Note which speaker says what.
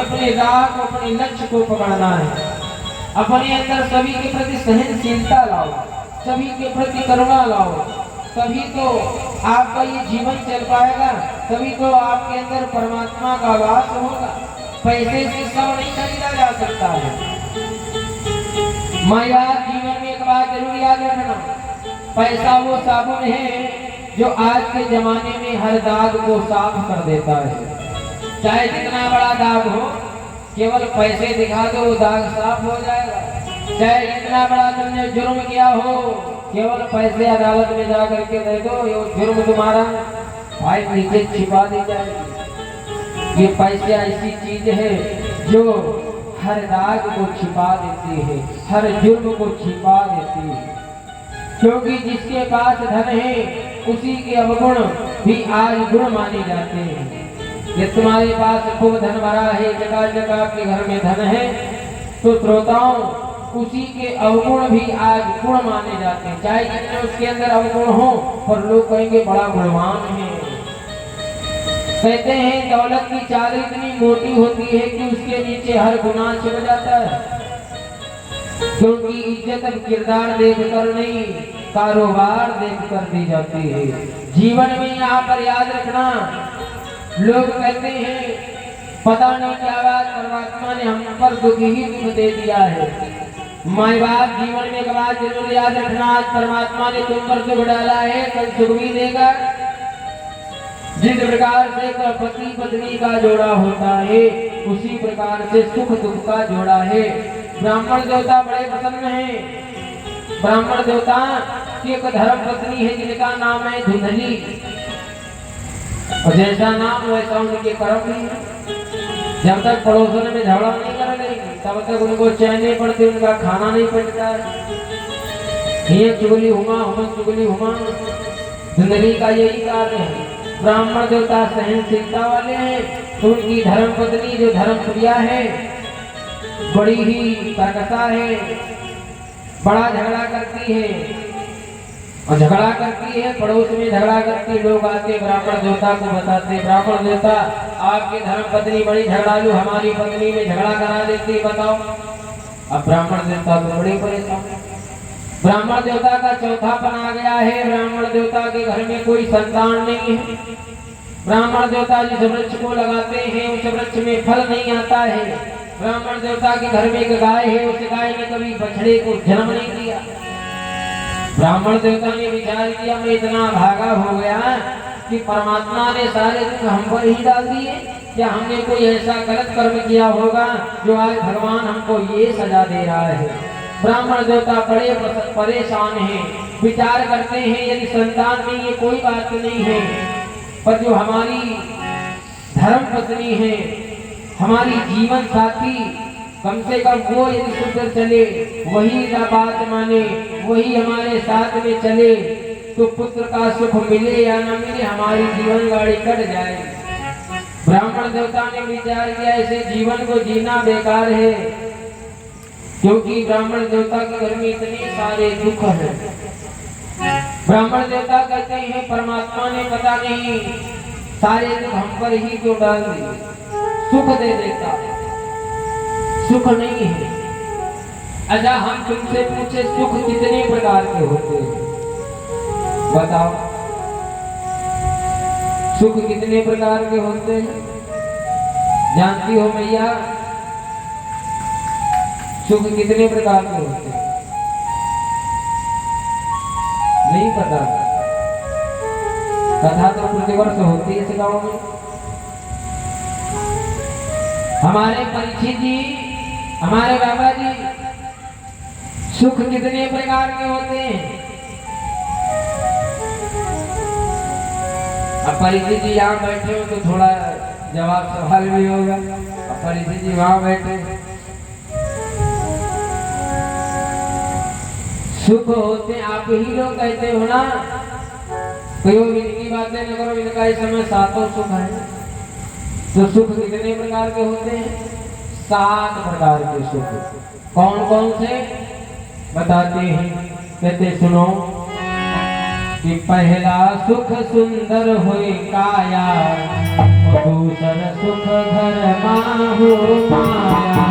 Speaker 1: अपने राग अपने लक्ष्य को पकड़ना है। अपने अंदर सभी के प्रति सहनशीलता लाओ, सभी के प्रति करुणा लाओ, तभी तो आपका ये जीवन चल पाएगा, तभी तो आपके अंदर परमात्मा का वास होगा। पैसे से सब नहीं खरीदा जा सकता है। माया जीवन में एक बात जरूर याद रखना, पैसा वो साबुन है जो आज के जमाने में हर दाग को साफ कर देता है। चाहे जितना बड़ा दाग हो, केवल पैसे दिखा दो वो दाग साफ हो जाएगा। चाहे जितना बड़ा तुमने जुर्म किया हो, केवल पैसे अदालत में जा करके दे दो, ये जुर्म तुम्हारा भाई नीचे छिपा दी जाएगी। ये पैसे ऐसी चीज है जो हर दाग को छिपा देती है, हर जुर्म को छिपा देती है। क्योंकि जिसके पास धन है उसी के अवगुण भी आज गुण माने जाते हैं। ये तुम्हारे पास खूब धन भरा है, जगह जगह के घर में धन है, तो श्रोताओं उसी के अवगुण भी आज गुण माने जाते हैं। चाहे जितने उसके अंदर अवगुण हो, पर लोग कहेंगे बड़ा गुणवान है। कहते हैं दौलत की चादर इतनी मोटी होती है कि उसके नीचे हर गुनाह छिप जाता है। क्योंकि इज्जत अब किरदार देखकर नहीं, कारोबार देखकर दी जाती है। जीवन में यहाँ पर याद रखना, लोग कहते हैं पता नहीं क्या बात परमात्मा ने हम पर दुख ही दुख दे दिया है। माई बाप जीवन में एक बात जरूर याद रखना, आज परमात्मा ने तुम पर दुख डाला है, कल सुख भी देगा। जिस प्रकार से पति पत्नी का जोड़ा होता है, उसी प्रकार से सुख दुख का जोड़ा है। ब्राह्मण देवता बड़े प्रसन्न हैं। ब्राह्मण देवता की एक धर्म पत्नी है जिनका नाम है धुंधली, और जैसा नाम वैसा उनके कर्म भी है। जब तक पड़ोसन में झगड़ा नहीं कर लेंगे तब तक उनको चैन नहीं पड़ती, उनका खाना नहीं पड़ता है। ये चुगली हुमा हुमा चुगली हुमा, धुंधली का यही कार्य है। ब्राह्मण देवता सहनशीलता वाले हैं, तो उनकी धर्म पत्नी जो धर्म प्रिया है बड़ी ही कर्कशा है, बड़ा झगड़ा करती है। और झगड़ा करती है, पड़ोस में झगड़ा करती, लोग आके ब्राह्मण देवता को बताते, ब्राह्मण देवता आपकी धर्म पत्नी बड़ी झगड़ालू, हमारी पत्नी में झगड़ा करा देती, बताओ। अब ब्राह्मण देवता तो बड़े परेशान। ब्राह्मण देवता का चौथापन आ गया है। ब्राह्मण देवता के घर में कोई संतान नहीं है। ब्राह्मण देवता जिस वृक्ष को लगाते हैं उस वृक्ष में फल नहीं आता है। ब्राह्मण देवता के घर में एक गाय है, उस गाय ने कभी बछड़े को जन्म नहीं दिया। ब्राह्मण देवता ने विचार किया, मैं इतना भागा हो गया कि परमात्मा ने सारे दुख हम पर ही डाल दिए, क्या हमने कोई ऐसा गलत कर्म किया होगा जो आज भगवान हमको ये सजा दे रहा है। ब्राह्मण देवता बड़े परेशान हैं, विचार करते हैं यदि संतान में ये कोई बात नहीं है, पर जो हमारी धर्म पत्नी है, हमारी जीवन साथी, कम से कम वो यदि सुधर चले, वही ना बात माने, वही हमारे साथ में चले, तो पुत्र का सुख मिले या न मिले हमारी जीवन गाड़ी कट जाएगी। ब्राह्मण देवता ने विचार किया ऐसे जीवन को जीना बेकार है, क्योंकि ब्राह्मण देवता के घर में इतने सारे दुख हैं। ब्राह्मण देवता कहते हैं परमात्मा ने पता नहीं सारे दुख हम पर ही क्यों डाल दिए, सुख दे देता, सुख नहीं है। अच्छा हम तुमसे पूछे सुख कितने प्रकार के होते हैं, बताओ। सुख कितने प्रकार के होते हैं जानती हो मैया? सुख कितने प्रकार के होते हैं? नहीं पता? कथा तो प्रतिवर्ष होती है इस गांव में। हमारे परीक्षित जी, हमारे बाबा जी, सुख कितने प्रकार के होते हैं? अब परीक्षित जी यहाँ बैठे हो तो थोड़ा जवाब सवाल भी होगा। अब परीक्षित जी वहां बैठे, सुख होते आप ही लोग कहते हो ना, कोई इनकी बातें न करो, इनका इस समय सातों सुख है। तो सुख कितने प्रकार के होते हैं? 7 प्रकार के सुख। कौन कौन से बताते हैं? कहते सुनो कि पहला सुख सुंदर होए काया, दूसर सुख घर माहु माया